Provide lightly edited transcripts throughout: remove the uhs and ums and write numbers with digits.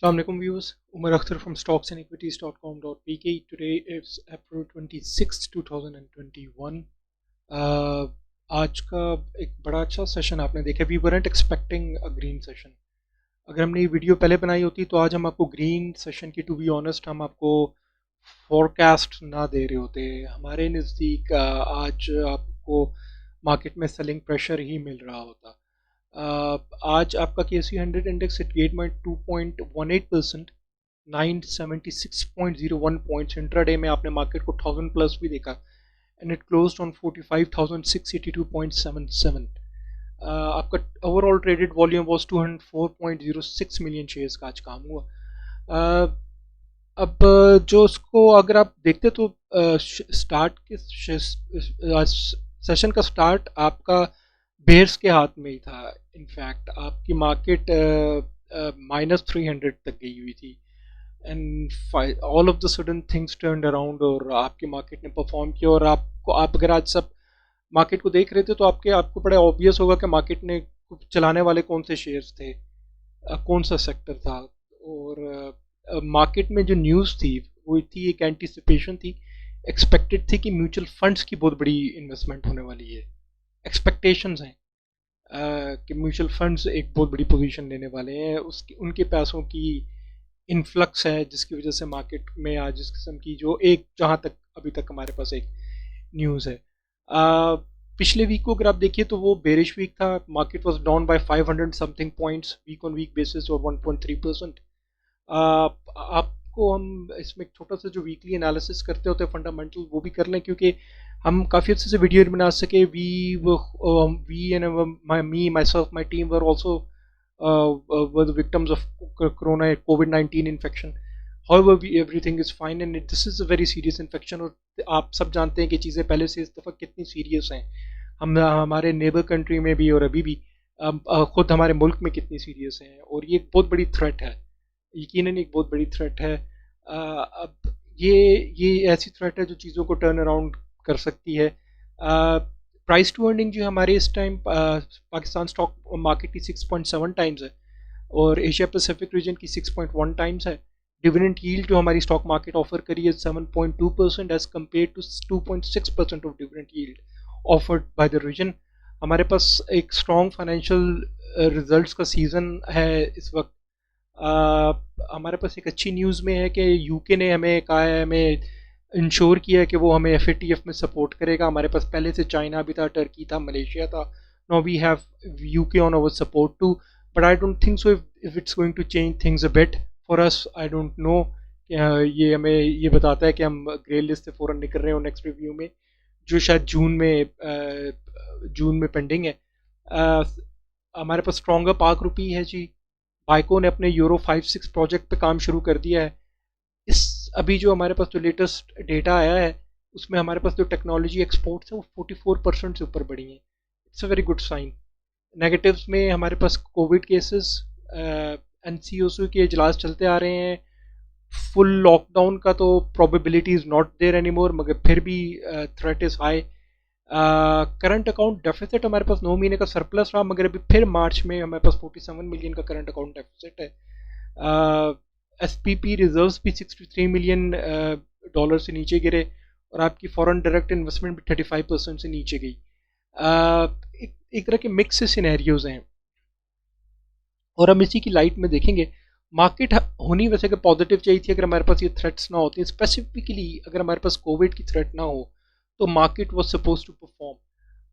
Assalamualaikum viewers, Umar Akhtar from stocksанdequities.com.pk. Today is April 26, 2021. Uh, आज का एक बड़ा अच्छा सेशन आपने देखा. We weren't expecting a green session. अगर हमने ये वीडियो पहले बनाई होती तो आज हम आपको ग्रीन सेशन की, टू बी ऑनेस्ट, हम आपको फोरकास्ट ना दे रहे होते. हमारे नज़दीक आज आपको मार्केट में सेलिंग प्रेशर ही मिल रहा होता. आज आपका KC 100 इंडेक्स इट गेट में 2.18%, 976.01 पॉइंट्स. इंट्राडे में आपने मार्केट को 1000 प्लस भी देखा एंड इट क्लोज्ड ऑन 45,682.77. आपका overall traded volume was 204.06 million shares का आज काम हुआ. अब जो उसको अगर आप देखते तो स्टार्ट के सेशन का स्टार्ट आपका बेयर्स के हाथ में ही था. इनफैक्ट आपकी मार्केट -300 तक गई हुई थी and all of the sudden things turned around और आपकी मार्केट ने परफॉर्म किया. और आप अगर आज सब मार्केट को देख रहे थे तो आपको बड़ा ऑब्वियस होगा कि मार्केट ने चलाने वाले कौन से शेयर्स थे, कौन सा सेक्टर था. और मार्केट में जो न्यूज़ थी वो थी, एक एंटिसिपेशन थी, एक्सपेक्टेड थी कि म्यूचुअल फंड्स की बहुत बड़ी इन्वेस्टमेंट होने वाली है. एक्सपेक्टेशंस हैं कि म्यूचुअल फंड्स एक बहुत बड़ी पोजीशन लेने वाले हैं. उसकी उनके पैसों की इन्फ्लक्स है जिसकी वजह से मार्केट में आज इस किस्म की जो एक जहाँ तक अभी तक हमारे पास एक न्यूज़ है. पिछले वीक को अगर आप देखिए तो वो बेरिश वीक था. Market was down by 500 something points week on week basis और 1.3%. आपको हम इसमें एक छोटा सा जो वीकली एनालिसिस करते होते हैं फंडामेंटल वो भी कर लें, क्योंकि हम काफ़ी अच्छे से वीडियो बना सके. We and me myself my team were also were the victims of corona COVID-19 infection. However, everything is fine and this is a very serious infection. और आप सब जानते हैं कि चीज़ें पहले से इस दफ़ा कितनी सीरियस हैं. हम हमारे नेबर कंट्री में भी और अभी भी ख़ुद हमारे मुल्क में कितनी सीरियस हैं. और ये एक बहुत बड़ी थ्रेट है, यकीनन एक बहुत बड़ी थ्रेट है. अब ये ऐसी थ्रेट है जो चीज़ों को टर्न अराउंड कर सकती है. प्राइस टू अर्निंग जो हमारे इस टाइम पाकिस्तान स्टॉक मार्केट की 6.7 टाइम्स है और एशिया पैसिफिक रीजन की 6.1 टाइम्स है. डिविडेंड यील्ड जो हमारी स्टॉक मार्केट ऑफर करी है 7.2% as compared to 2.6% of dividend yield offered by the region. हमारे पास एक स्ट्रॉन्ग फाइनेंशियल रिजल्ट्स का सीज़न है इस वक्त. हमारे पास एक अच्छी न्यूज़ में है कि यूके ने हमें कहा है, हमें इंश्योर किया है कि वो हमें FATF में सपोर्ट करेगा. हमारे पास पहले से चाइना भी था, टर्की था, मलेशिया था. Now we have UK on our support too, but I don't think so if it's going to change things a bit for us. I don't know. ये हमें ये बताता है कि हम ग्रे लिस्ट से फ़ौरन निकल रहे हो नेक्स्ट रिव्यू में, जो शायद जून में पेंडिंग है. हमारे पास स्ट्रॉन्गर पाक रुपी है जी. बाइको ने अपने यूरो 5-6 प्रोजेक्ट पे काम शुरू कर दिया है. इस अभी जो हमारे पास जो लेटेस्ट डेटा आया है उसमें हमारे पास जो टेक्नोलॉजी एक्सपोर्ट्स है वो 44% से ऊपर बढ़ी हैं. It's a very good sign. Negatives में हमारे पास कोविड केसेस, NCOC के इजलास चलते आ रहे हैं. फुल लॉकडाउन का तो probability is not there any more, मगर फिर भी threat is high. Current account deficit हमारे पास 9 महीने का सरप्लस रहा, मगर अभी फिर मार्च में हमारे पास 47 मिलियन का करंट अकाउंट डेफिसिट है. SPP रिजर्व्स भी 63 मिलियन डॉलर से नीचे गिरे और आपकी फॉरेन डायरेक्ट इन्वेस्टमेंट भी 35% से नीचे गई. एक तरह के मिक्स सिनेरियोज हैं और हम इसी की लाइट में देखेंगे. मार्केट होनी वैसे कि पॉजिटिव चाहिए थी अगर हमारे पास ये थ्रेट्स ना होती. स्पेसिफिकली अगर हमारे पास कोविड की थ्रेट ना हो तो market was suppose to perform.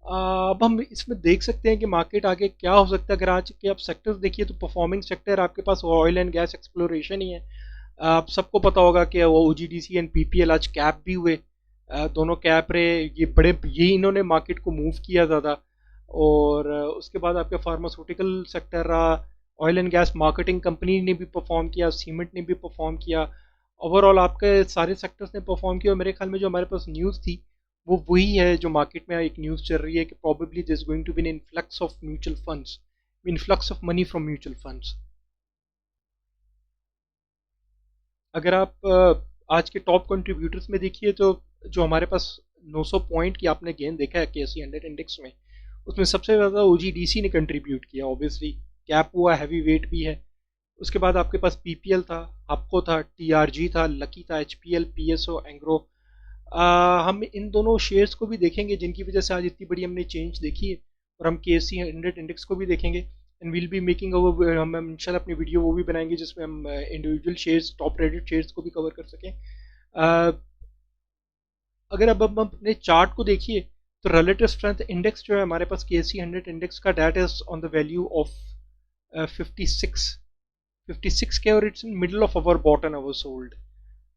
अब हम इसमें देख सकते हैं कि मार्केट आगे क्या हो सकता है. अगर आज के आप सेक्टर्स देखिए तो परफॉर्मिंग सेक्टर आपके पास ऑयल एंड गैस एक्सप्लोरेशन ही है. आप सबको पता होगा कि वो OGDC एंड PPL आज कैप भी हुए. दोनों कैप रहे. ये इन्होंने मार्केट को मूव किया ज़्यादा. और उसके बाद आपके फार्मास्यूटिकल सेक्टर रहा. Oil and gas marketing company ने भी परफॉर्म किया, सीमेंट ने भी परफॉर्म किया. ओवरऑल आपके सारे सेक्टर्स ने परफॉर्म किया. और मेरे ख्याल में जो हमारे पास न्यूज़ थी वो वही है जो मार्केट में एक न्यूज़ चल रही है कि probably this going to be an influx of mutual funds, influx of money from mutual funds. अगर आप आज के टॉप कंट्रीब्यूटर्स में देखिए तो जो हमारे पास 900 पॉइंट की आपने गेन देखा है KC 100 इंडेक्स में, उसमें सबसे ज़्यादा OGDC ने कंट्रीब्यूट किया. ऑब्वियसली कैप हुआ, हैवी वेट भी है. उसके बाद आपके पास पीपीएल था, आपको था, टीआरजी था, लकी था, एचपीएल, पीएसओ, एंग्रो। हम इन दोनों शेयर्स को भी देखेंगे जिनकी वजह से आज इतनी बड़ी हमने चेंज देखी है, और हम केएससी 100 इंडेक्स को भी देखेंगे। एंड विल बी मेकिंग हम इंशाल्लाह अपनी वीडियो वो भी बनाएंगे जिसमें हम individual shares, top rated shares को भी कवर कर सकें। अगर अब हम अपने चार्ट को देखिए तो रिलेटिव स्ट्रेंथ इंडेक्स जो है हमारे पास केएससी 100 इंडेक्स का, that is on the value of 56 K, और it's in middle of over bought and over sold.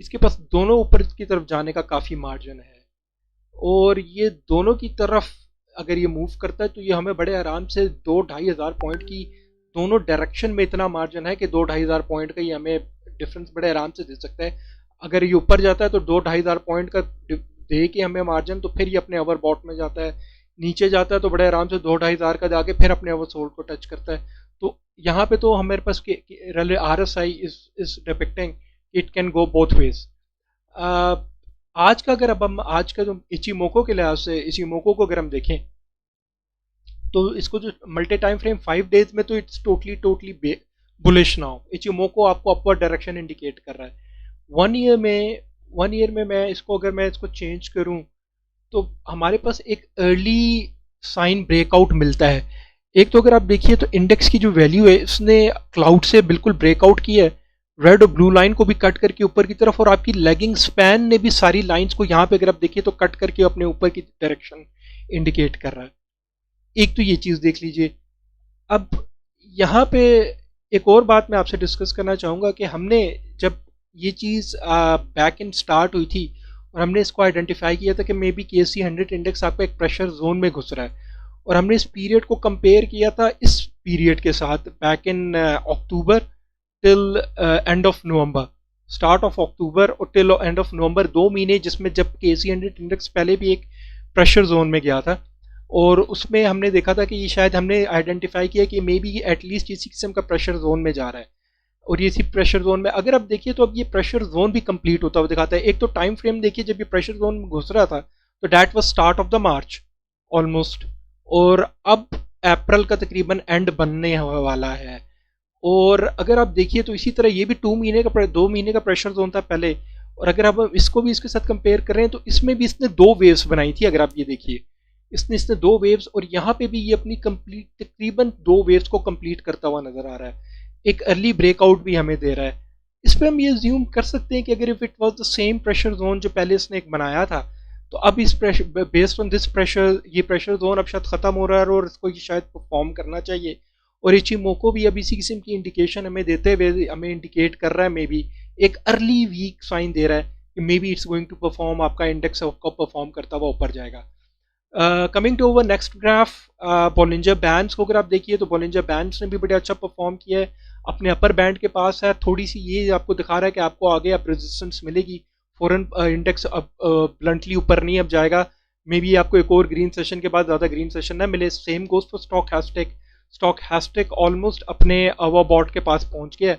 इसके पास दोनों ऊपर की तरफ जाने का काफ़ी मार्जिन है, और ये दोनों की तरफ अगर ये मूव करता है तो ये हमें बड़े आराम से 2-2.5 हज़ार पॉइंट की दोनों डायरेक्शन में इतना मार्जिन है कि 2-2.5 हज़ार पॉइंट का ये हमें डिफरेंस बड़े आराम से दे सकता है। अगर ये ऊपर जाता है तो 2-2.5 हज़ार पॉइंट का दे के हमें मार्जिन, तो फिर ये अपने ओवर बॉट में जाता है। नीचे जाता है तो बड़े आराम से 2-2.5 हज़ार का जाके फिर अपने ओवर सोल्ड को टच करता है। तो यहाँ पे तो हमारे पास R S I is depicting it can go both ways. आज का अगर अब हम आज का जो इचिमोको के लिहाज से इचिमोको को अगर हम देखें तो इसको जो मल्टी टाइम फ्रेम 5 डेज में तो it's totally bullish now. Ichimoku आपको अपवर्ड डायरेक्शन इंडिकेट कर रहा है। 1 ईयर में मैं इसको चेंज करूं तो हमारे पास एक अर्ली साइन ब्रेकआउट मिलता है। एक तो अगर आप देखिए तो इंडेक्स की जो वैल्यू है इसने क्लाउड से बिल्कुल ब्रेकआउट किया है, रेड और ब्लू लाइन को भी कट करके ऊपर की तरफ, और आपकी लेगिंग स्पैन ने भी सारी लाइंस को यहाँ पे अगर आप देखिए तो कट करके अपने ऊपर की डायरेक्शन इंडिकेट कर रहा है। एक तो ये चीज़ देख लीजिए। अब यहाँ पे एक और बात मैं आपसे डिस्कस करना चाहूँगा कि हमने जब ये चीज़ बैक इन स्टार्ट हुई थी और हमने इसको आइडेंटिफाई किया था कि मे बी केएससी 100 इंडेक्स आपका एक प्रेशर जोन में घुस रहा है, और हमने इस पीरियड को कंपेयर किया था इस पीरियड के साथ back in October till end of November, start of October और टिल एंड ऑफ नवंबर, 2 महीने जिसमें जब केएससी 100 इंडेक्स पहले भी एक प्रेशर जोन में गया था, और उसमें हमने देखा था कि ये शायद हमने आइडेंटिफाई किया कि मे बी एटलीस्ट इसी किस्म का प्रेशर जोन में जा रहा है। और ये इसी प्रेशर जोन में अगर आप देखिए तो अब ये प्रेशर जोन भी कंप्लीट होता हुआ दिखाता है। एक तो टाइम फ्रेम देखिए, जब ये प्रेशर जोन में घुस रहा था तो that was start of the March almost, और अब अप्रैल का तकरीबन एंड बनने वाला है। और अगर आप देखिए तो इसी तरह ये भी 2 महीने का प्रेशर जोन था पहले, और अगर आप इसको भी इसके साथ कंपेयर करें तो इसमें भी इसने 2 वेव्स बनाई थी। अगर आप ये देखिए इसने 2 वेव्स, और यहाँ पे भी ये अपनी कंप्लीट तकरीबन 2 वेव्स को कंप्लीट करता हुआ नजर आ रहा है। एक अर्ली ब्रेकआउट भी हमें दे रहा है। इस पर हम ये ज्यूम कर सकते हैं कि अगर if it was the same pressure zone जो पहले इसने एक बनाया था, तो अब इस pressure based on this pressure, ये प्रेशर जोन अब शायद खत्म हो रहा है और इसको ये शायद परफॉर्म करना चाहिए। और इचिमोको भी अब इसी किस्म की इंडिकेशन हमें देते हुए हमें इंडिकेट कर रहा है, मे बी एक अर्ली वीक साइन दे रहा है कि may be it's going to perform, आपका इंडेक्स आपका परफॉर्म करता हुआ ऊपर जाएगा। Coming to over next graph, Bollinger bands को अगर आप देखिए तो बॉलिंजर बैंड्स ने भी बड़ा अच्छा परफॉर्म किया है, अपने अपर बैंड के पास है। थोड़ी सी ये आपको दिखा रहा है कि आपको आगे अब रेजिस्टेंस मिलेगी, फॉरन इंडेक्स अब ब्लंटली ऊपर नहीं अब जाएगा। मे बी आपको एक और ग्रीन सेशन के बाद ज़्यादा ग्रीन सेशन ना मिले। Same goes for stock hashtag almost अपने ओवरबॉट के पास पहुंच गया है।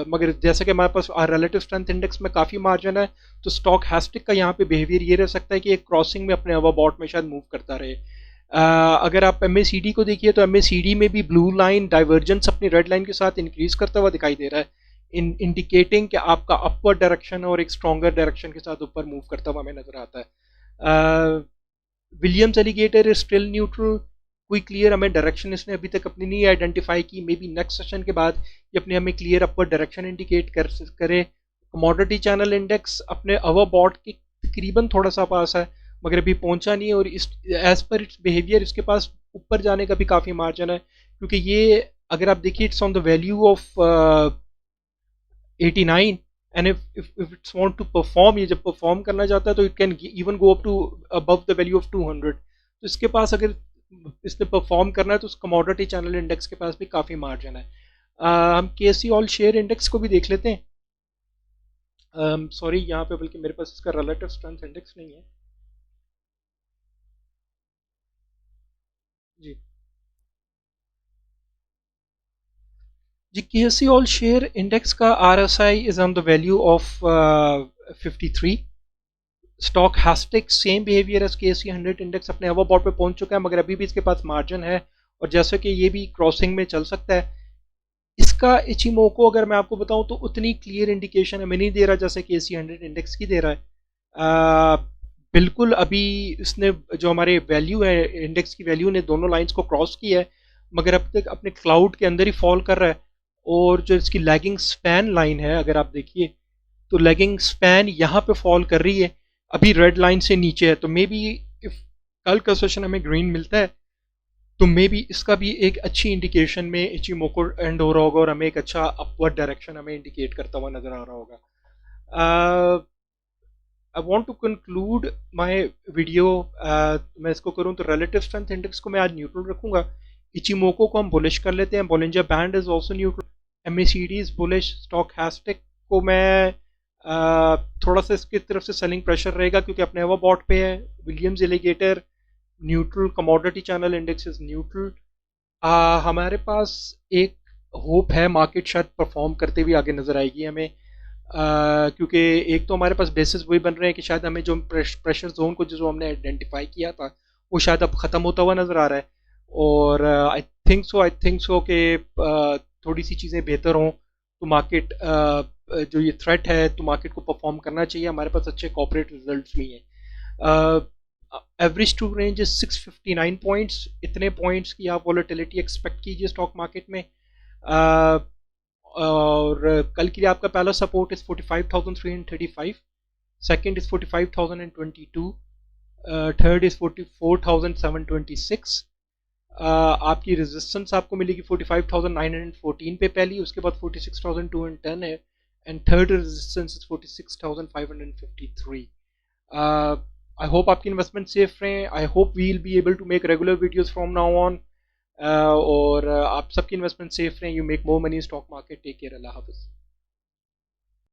मगर जैसे कि हमारे पास रिलेटिव स्ट्रेंथ इंडेक्स में काफ़ी मार्जिन है, तो स्टॉक हैस्टिक का यहाँ पे बिहेवियर ये रह सकता है कि एक क्रॉसिंग में अपने ओवरबॉट में शायद मूव करता रहे। अगर आप एमएसीडी को देखिए तो एमएसीडी में भी ब्लू लाइन डाइवर्जेंस अपनी रेड लाइन के साथ इंक्रीज करता हुआ दिखाई दे रहा है, इंडिकेटिंग कि आपका अपवर्ड डायरेक्शन और एक स्ट्रॉन्गर डायरेक्शन के साथ ऊपर मूव करता हुआ हमें नजर आता है। Williams alligator is still neutral, कोई क्लियर हमें डायरेक्शन इसने अभी तक अपनी नहीं आइडेंटिफाई की। मे बी नेक्स्ट सेशन के बाद ये अपने हमें क्लियर अपवर्ड डायरेक्शन इंडिकेट करे। कमोडिटी चैनल इंडेक्स अपने ओवरबॉट के तकरीबन थोड़ा सा पास है, मगर अभी पहुंचा नहीं है, और इस एज पर इट्स बिहेवियर इसके पास ऊपर जाने का भी काफ़ी मार्जिन है, क्योंकि ये अगर आप देखिए it's on the value of 89, and if it's want to perform, ये जब परफॉर्म करना चाहता है तो it can even go up to above the value of 200। तो इसके पास अगर इसने परफॉर्म करना है तो उस कमोडिटी चैनल इंडेक्स के पास भी काफ़ी मार्जिन है। हम केएससी ऑल शेयर इंडेक्स को भी देख लेते हैं। सॉरी यहाँ पे बल्कि मेरे पास इसका रिलेटिव स्ट्रेंथ इंडेक्स नहीं है जी। जी केएससी ऑल शेयर इंडेक्स का RSI is on the value of 53। Stochastic same behaviour as KSC 100 index अपने ओवरबॉट पे पहुंच चुका है, मगर अभी भी इसके पास मार्जिन है, और जैसे कि ये भी क्रॉसिंग में चल सकता है। इसका इचिमोको अगर मैं आपको बताऊं तो उतनी क्लियर इंडिकेशन हमें नहीं दे रहा जैसे कि AC100 इंडेक्स की दे रहा है। बिल्कुल अभी इसने जो हमारे वैल्यू है, इंडेक्स की वैल्यू ने दोनों लाइंस को क्रॉस किया है, मगर अब तक अपने क्लाउड के अंदर ही फॉल कर रहा है। और जो इसकी लैगिंग स्पैन लाइन है अगर आप देखिए, तो लैगिंग स्पैन यहाँ पे फॉल कर रही है, अभी रेड लाइन से नीचे है। तो मे बी इफ कल का सेशन हमें ग्रीन मिलता है तो मे बी इसका भी एक अच्छी इंडिकेशन में इचिमोको एंड हो रहा होगा और हमें एक अच्छा अपवर्ड डायरेक्शन हमें इंडिकेट करता हुआ नजर आ रहा होगा। I want to conclude my video. मैं इसको करूं तो रिलेटिव स्ट्रेंथ इंडेक्स को मैं आज न्यूट्रल रखूंगा। इचिमोको को हम बुलिश कर लेते हैं। Bollinger band is also neutral. MACD is bullish. Stochastic को मैं थोड़ा सा इसकी तरफ से सेलिंग प्रेशर रहेगा क्योंकि अपने हवा बॉट पे है। Williams alligator neutral. Commodity channel index is neutral. हमारे पास एक होप है मार्केट शायद परफॉर्म करते हुए आगे नजर आएगी हमें, क्योंकि एक तो हमारे पास बेसिस वही बन रहे हैं कि शायद हमें जो प्रेशर जोन को जो हमने आइडेंटिफाई किया था वो शायद अब ख़त्म होता हुआ नज़र आ रहा है। और आई थिंक सो कि थोड़ी सी चीज़ें बेहतर हों तो मार्केट जो ये थ्रेट है तो मार्केट को परफॉर्म करना चाहिए। हमारे पास अच्छे कॉर्पोरेट रिजल्ट्स भी हैं। Average to range 659 points. इतने पॉइंट्स की आप वॉलेटिलिटी एक्सपेक्ट कीजिए स्टॉक मार्केट में। uh, और कल के लिए आपका पहला support is 45,335, second is 45,022, third is 44,726। आपकी रेजिस्टेंस आपको मिलेगी 45,914 पे पहली, उसके बाद 46,210 है, and third resistance is 46,553। I hope आपकी इन्वेस्टमेंट सेफ रहे। I hope we will be able to make regular videos from now on. और आप सबकी इन्वेस्टमेंट सेफ रहें। You make more money stock market. Take care. Allah हाफिज़।